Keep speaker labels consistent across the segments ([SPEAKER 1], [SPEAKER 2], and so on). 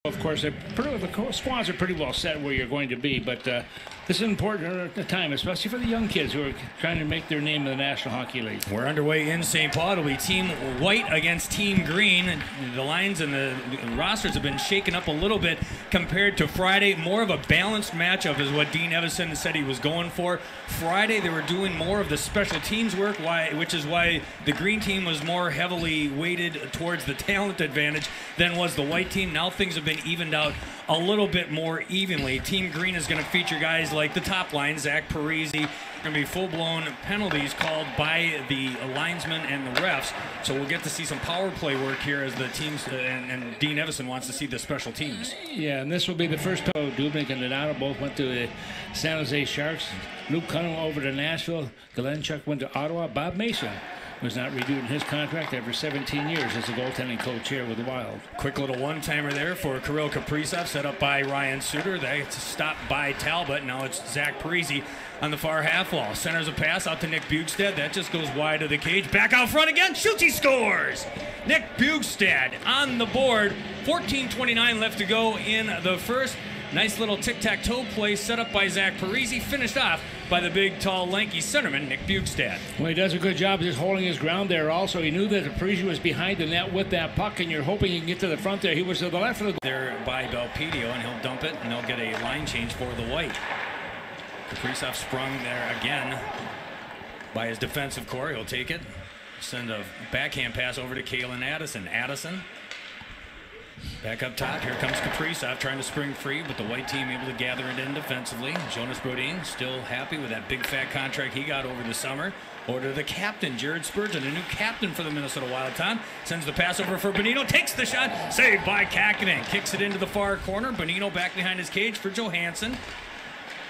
[SPEAKER 1] Of course, the squads are pretty well set where you're going to be, but this is an important time, especially for the young kids who are trying to make their name in the National Hockey League.
[SPEAKER 2] We're underway in St. Paul. It'll be Team White against Team Green. The lines and the rosters have been shaken up a little bit compared to Friday. More of a balanced matchup is what Dean Evison said he was going for. Friday, they were doing more of the special teams work, which is why the Green team was more heavily weighted towards the talent advantage than was the White team. Now things have been evened out a little bit more evenly. Team Green is going to feature guys like the top line, Zach Parise. Going to be full-blown penalties called by the linesmen and the refs. So we'll get to see some power play work here as the teams, and Dean Evison wants to see the special teams.
[SPEAKER 1] Yeah, and this will be the first time Dubnik and Donato both went to the San Jose Sharks. Luke Cunningham over to Nashville. Galenchuk went to Ottawa. Bob Mason was not renewed in his contract after 17 years as a goaltending coach here with the Wild.
[SPEAKER 2] Quick little one-timer there for Kirill Kaprizov, set up by Ryan Suter. That's stopped by Talbot. Now it's Zach Parise on the far half wall. Centers a pass out to Nick Bugstad. That just goes wide of the cage. Back out front again. Shoots, he scores! Nick Bugstad on the board. 14:29 left to go in the first. Nice little tic-tac-toe play set up by Zach Parise, finished off by the big, tall, lanky centerman, Nick Bugstad.
[SPEAKER 1] Well, he does a good job just holding his ground there also. He knew that Parise was behind the net with that puck, and you're hoping he can get to the front there. He was to the left of the goal.
[SPEAKER 2] There by Belpedio, and he'll dump it, and they'll get a line change for the White. Kaprizov sprung there again by his defensive core. He'll take it. Send a backhand pass over to Kalen Addison. Addison back up top. Here comes Kaprizov trying to spring free, but the White team able to gather it in defensively. Jonas Brodin still happy with that big fat contract he got over the summer. Over to the captain, Jared Spurgeon, a new captain for the Minnesota Wild. Tom sends the pass over for Bonino, takes the shot, saved by Kakinen. Kicks it into the far corner. Bonino back behind his cage for Johansson.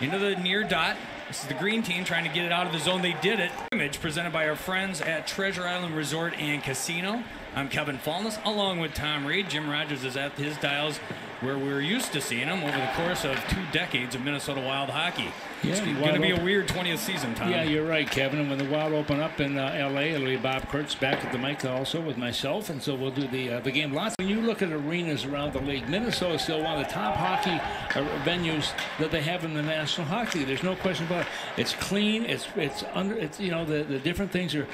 [SPEAKER 2] Into the near dot. This is the Green team trying to get it out of the zone. They did it. Image presented by our friends at Treasure Island Resort and Casino. I'm Kevin Fallness, along with Tom Reed. Jim Rogers is at his dials where we're used to seeing him over the course of 2 decades of Minnesota Wild hockey.
[SPEAKER 1] Yeah,
[SPEAKER 2] it's going to be a weird 20th season, Tom.
[SPEAKER 1] Yeah, you're right, Kevin. And when the Wild open up in L.A., it'll be Bob Kurtz back at the mic also with myself, and so we'll do the game. Lots. When you look at arenas around the league, Minnesota is still one of the top hockey venues that they have in the National Hockey League. There's no question about it. It's clean. It's you know, the different things are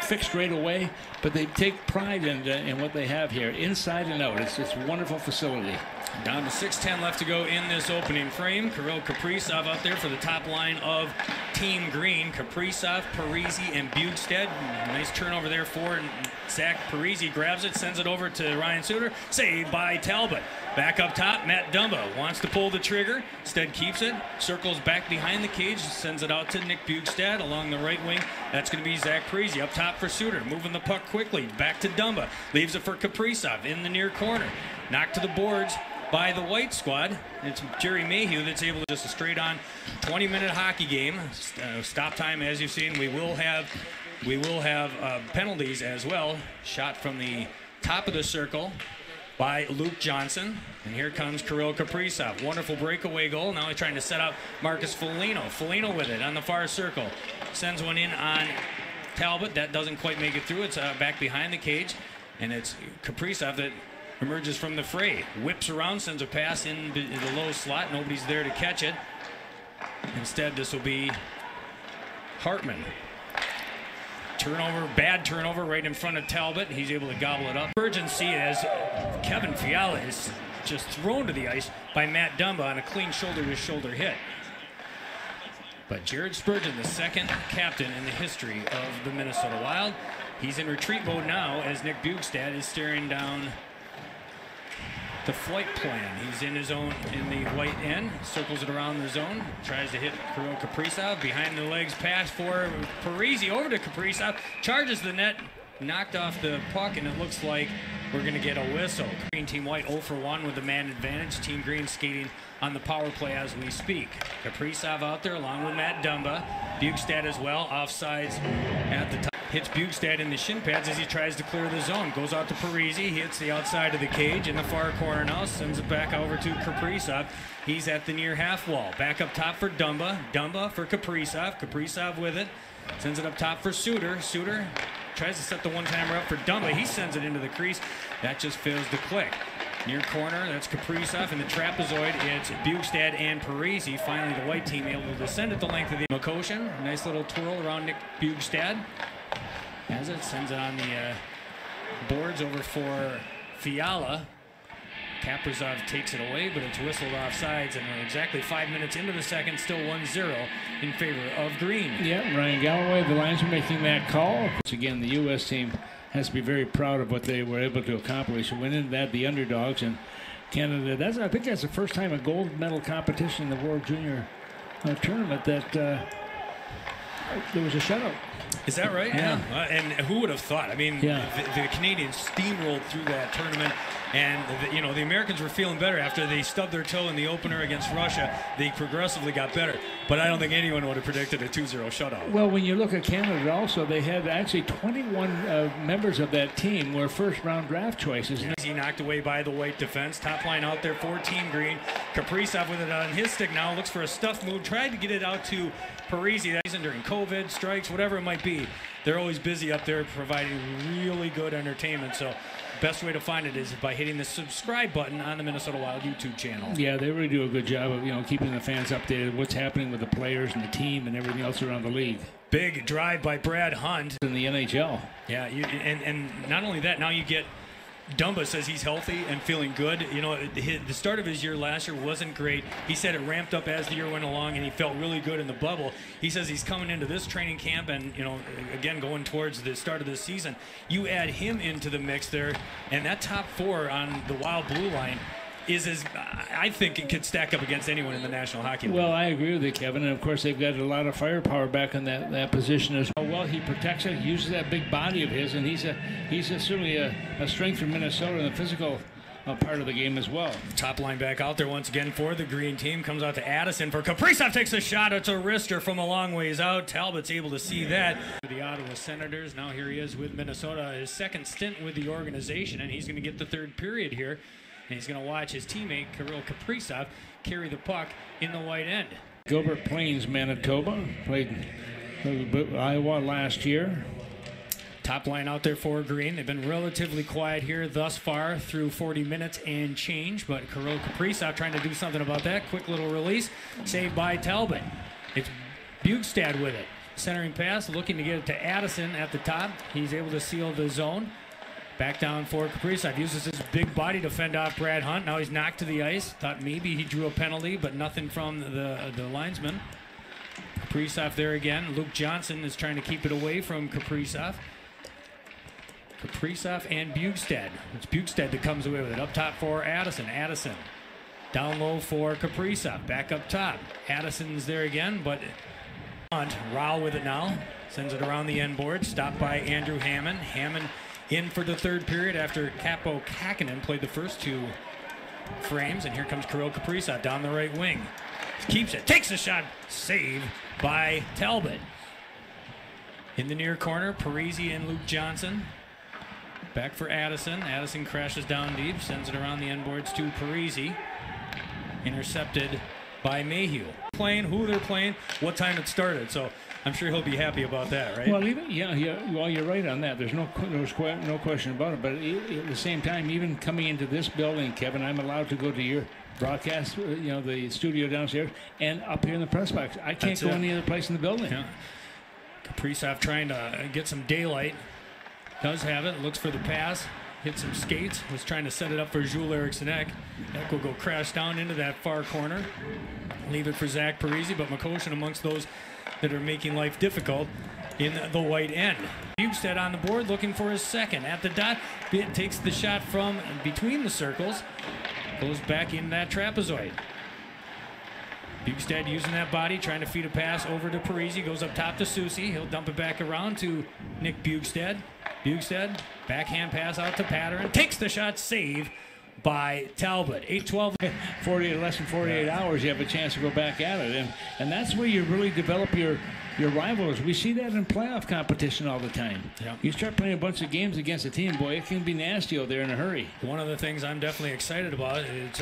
[SPEAKER 1] fixed right away, but they take pride in what they have here, inside and out. It's a wonderful facility.
[SPEAKER 2] Down to 6:10 left to go in this opening frame. Kirill Kaprizov out there for the top line of Team Green. Kaprizov, Parise, and Bugstad. Nice turnover there for Zach Parise. Grabs it, sends it over to Ryan Suter. Saved by Talbot. Back up top, Matt Dumba wants to pull the trigger. Instead keeps it, circles back behind the cage, sends it out to Nick Bugstad along the right wing. That's going to be Zach Parise up top for Suter. Moving the puck quickly. Back to Dumba. Leaves it for Kaprizov in the near corner. Knocked to the boards by the White squad. It's Jerry Mayhew that's able to just a straight-on 20-minute hockey game. Stop time, as you've seen. We will have penalties as well. Shot from the top of the circle by Luke Johnson. And here comes Kirill Kaprizov. Wonderful breakaway goal. Now he's trying to set up Marcus Foligno. Foligno with it on the far circle. Sends one in on Talbot. That doesn't quite make it through. It's back behind the cage. And it's Kaprizov that emerges from the fray. Whips around, sends a pass in the low slot. Nobody's there to catch it. Instead, this will be Hartman. Turnover, bad turnover right in front of Talbot. He's able to gobble it up. Urgency as Kevin Fiala is just thrown to the ice by Matt Dumba on a clean shoulder-to-shoulder hit. But Jared Spurgeon, the second captain in the history of the Minnesota Wild. He's in retreat mode now as Nick Bugstad is staring down the flight plan. He's in his own in the White end, circles it around the zone, tries to hit Kirill Kaprizov. Behind the legs pass for Parise over to Kaprizov, charges the net, knocked off the puck, and it looks like we're going to get a whistle. Green Team White 0 for 1 with the man advantage. Team Green skating on the power play as we speak. Kaprizov out there along with Matt Dumba. Bugstad as well, offsides at the top. Hits Bugstad in the shin pads as he tries to clear the zone. Goes out to Parise, hits the outside of the cage in the far corner now, sends it back over to Kaprizov. He's at the near half wall. Back up top for Dumba. Dumba for Kaprizov. Kaprizov with it. Sends it up top for Suter. Suter tries to set the one-timer up for Dumba. He sends it into the crease. That just fails to click. Near corner, that's Kaprizov. In the trapezoid, it's Bugstad and Parisi. Finally, the white team able to descend at the length of the Makoshin. Nice little twirl around Nick Bugstad. As it sends it on the boards over for Fiala. Kaprizov takes it away, but it's whistled off sides, and we're exactly 5 minutes into the second, still 1-0 in favor of Green.
[SPEAKER 1] Yeah, Ryan Galloway, the linesman, making that call. Once again, the U.S. team has to be very proud of what they were able to accomplish. And winning that, the underdogs, and Canada. I think that's the first time a gold medal competition in the World Junior Tournament that there was a shutout.
[SPEAKER 2] Is that right?
[SPEAKER 1] Yeah.
[SPEAKER 2] And who would have thought? I mean, the Canadians steamrolled through that tournament, and the Americans were feeling better after they stubbed their toe in the opener against Russia. They progressively got better, but I don't think anyone would have predicted a 2-0 shutout.
[SPEAKER 1] Well, when you look at Canada also, they had actually 21 members of that team were first-round draft choices.
[SPEAKER 2] Yeah. He knocked away by the white defense. Top line out there for Team Green. Kaprizov with it on his stick now. Looks for a stuff move. Tried to get it out to Parisi. That season during COVID, strikes, whatever it might be. They're always busy up there providing really good entertainment. So best way to find it is by hitting the subscribe button on the Minnesota Wild YouTube channel.
[SPEAKER 1] Yeah, they really do a good job of keeping the fans updated, what's happening with the players and the team and everything else around the league.
[SPEAKER 2] Big drive by Brad Hunt
[SPEAKER 1] in the NHL.
[SPEAKER 2] Yeah, and not only that, now you get Dumba says he's healthy and feeling good. The start of his year last year wasn't great. He said it ramped up as the year went along, and he felt really good in the bubble. He says he's coming into this training camp and, again, going towards the start of this season. You add him into the mix there, and that top four on the Wild Blue line I think it could stack up against anyone in the National Hockey League.
[SPEAKER 1] Well, I agree with you, Kevin. And, of course, they've got a lot of firepower back in that position as well. He protects it, uses that big body of his, and he's certainly a strength for Minnesota in the physical part of the game as well.
[SPEAKER 2] Top line back out there once again for the green team. Comes out to Addison for Kaprizov. Takes a shot. It's a wrister from a long ways out. Talbot's able to see that. The Ottawa Senators. Now here he is with Minnesota. His second stint with the organization, and he's going to get the third period here. And he's going to watch his teammate, Kirill Kaprizov, carry the puck in the white end.
[SPEAKER 1] Gilbert Plains, Manitoba. Played Iowa last year.
[SPEAKER 2] Top line out there for Green. They've been relatively quiet here thus far through 40 minutes and change. But Kirill Kaprizov trying to do something about that. Quick little release. Saved by Talbot. It's Bugstad with it. Centering pass, looking to get it to Addison at the top. He's able to seal the zone. Back down for Kaprizov. Uses his big body to fend off Brad Hunt. Now he's knocked to the ice. Thought maybe he drew a penalty, but nothing from the linesman. Kaprizov there again. Luke Johnson is trying to keep it away from Kaprizov. Kaprizov and Bugstad. It's Bugstad that comes away with it. Up top for Addison. Addison down low for Kaprizov. Back up top. Addison's there again, but Hunt, Rao with it now. Sends it around the end board. Stopped by Andrew Hammond. Hammond in for the third period after Capo Kakinen played the first two frames. And here comes Kirill Kaprizov down the right wing. Keeps it. Takes a shot. Save by Talbot. In the near corner, Parisi and Luke Johnson. Back for Addison. Addison crashes down deep. Sends it around the end boards to Parisi. Intercepted by Mayhew. Playing, who they're playing, what time it started. So I'm sure he'll be happy about that, right?
[SPEAKER 1] Well, well, you're right on that. There's no question about it. But at the same time, even coming into this building, Kevin, I'm allowed to go to your broadcast, the studio downstairs, and up here in the press box. I can't go any other place in the building.
[SPEAKER 2] Yeah. Kaprizov trying to get some daylight. Does have it. Looks for the pass. Hit some skates. Was trying to set it up for Jules Eriksson Ek. Ek will go crash down into that far corner. Leave it for Zach Parisi, but Makoshin amongst those that are making life difficult in the white end. Bugstad on the board looking for his second. At the dot, takes the shot from between the circles. Goes back in that trapezoid. Bugstad using that body, trying to feed a pass over to Parisi. Goes up top to Soucy. He'll dump it back around to Nick Bugstad. Bugstad, backhand pass out to Patterson. Takes the shot, save by Talbot. 8-12.
[SPEAKER 1] Less than 48 hours, you have a chance to go back at it. And that's where you really develop your rivals. We see that in playoff competition all the time.
[SPEAKER 2] Yeah.
[SPEAKER 1] You start playing a bunch of games against a team, boy, it can be nasty out there in a hurry.
[SPEAKER 2] One of the things I'm definitely excited about is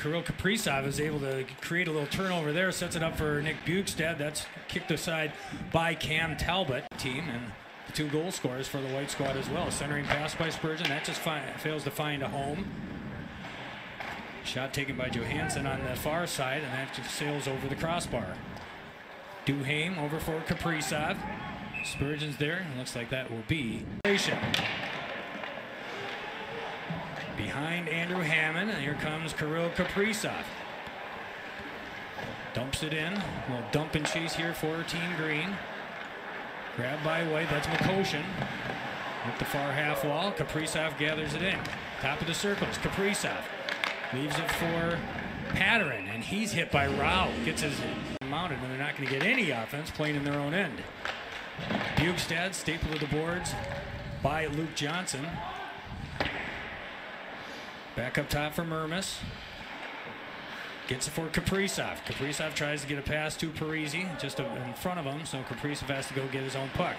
[SPEAKER 2] Kirill Kaprizov is able to create a little turnover there, sets it up for Nick Bugstad. That's kicked aside by Cam Talbot. Team and the 2 goal scorers for the white squad as well. Centering pass by Spurgeon. That just fails to find a home. Shot taken by Johansson on the far side, and that just sails over the crossbar. Duhaime over for Kaprizov. Spurgeon's there. Looks like that will be behind Andrew Hammond, and here comes Kirill Kaprizov. Dumps it in. A little dump and chase here for Team Green. Grabbed by White. That's Mikoshin with the far half wall. Kaprizov gathers it in. Top of the circles. Kaprizov leaves it for Patterin, and he's hit by Rao. Gets his mounted, and they're not going to get any offense playing in their own end. Bjugstad stapled to the boards by Luke Johnson. Back up top for Mermis. Gets it for Kaprizov. Kaprizov tries to get a pass to Parisi just in front of him, so Kaprizov has to go get his own puck.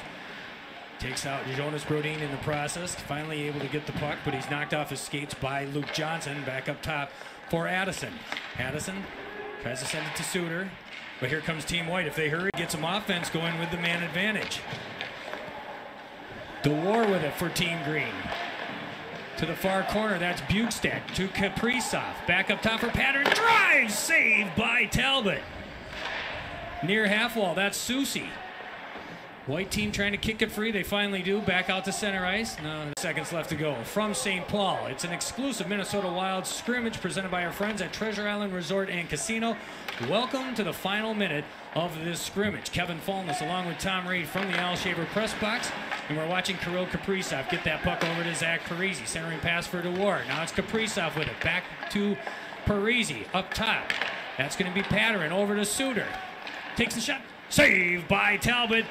[SPEAKER 2] Takes out Jonas Brodin in the process. Finally able to get the puck, but he's knocked off his skates by Luke Johnson. Back up top for Addison. Addison tries to send it to Suter, but here comes Team White. If they hurry, get some offense going with the man advantage. DeWar with it for Team Green. To the far corner, that's Bjugstad to Kaprizov. Back up top for Patterin. Drive! Saved by Talbot. Near half wall, that's Susi. White team trying to kick it free. They finally do. Back out to center ice. No, seconds left to go. From St. Paul, it's an exclusive Minnesota Wild scrimmage presented by our friends at Treasure Island Resort and Casino. Welcome to the final minute of this scrimmage. Kevin Fallness along with Tom Reed from the Al Shaver press box. And we're watching Kirill Kaprizov get that puck over to Zach Parisi. Centering pass for DeWar. Now it's Kaprizov with it. Back to Parisi up top. That's going to be Patterin over to Suter. Takes the shot. Saved by Talbot.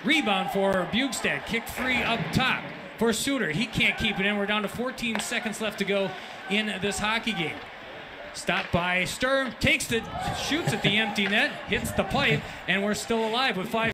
[SPEAKER 2] Rebound for Bjugstad. Kick free up top for Suter. He can't keep it in. We're down to 14 seconds left to go in this hockey game. Stopped by Sturm. Takes it. Shoots at the empty net. Hits the pipe. And we're still alive with 5